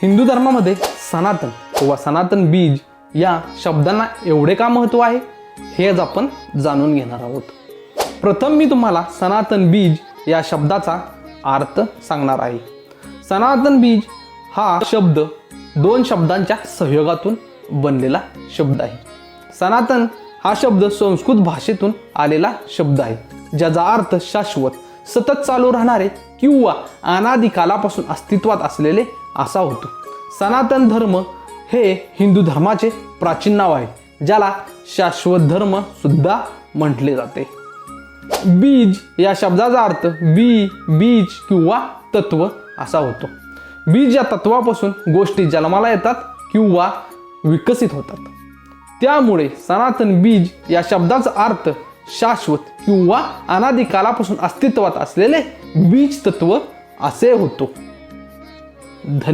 हिंदू धर्मामध्ये सनातन किंवा सनातन बीज या शब्दांना एवढे का महत्त्व आहे हे आज आपण जाणून घेणार आहोत. प्रथम मी तुम्हाला सनातन बीज या शब्दाचा अर्थ सांगणार आहे. सनातन बीज हा शब्द दोन शब्दांच्या संयोगातून बनलेला शब्द आहे. सनातन हा शब्द संस्कृत भाषेतून आलेला शब्द आहे, ज्याचा अर्थ शाश्वत, सतत चालू राहणारे किंवा अनादी कालापासून अस्तित्वात असलेले असा होतो. सनातन धर्म हे हिंदू धर्माचे प्राचीन नाव आहे, ज्याला शाश्वत धर्म सुद्धा म्हटले जाते. बीज या शब्दाचा अर्थ बीज किंवा तत्व असा होतो. बीज या तत्वापासून गोष्टी जन्माला येतात किंवा विकसित होतात. त्यामुळे सनातन बीज या शब्दाचा अर्थ शाश्वत किंवा अनादी कालापासून अस्तित्वात असलेले बीज तत्व असे होतो.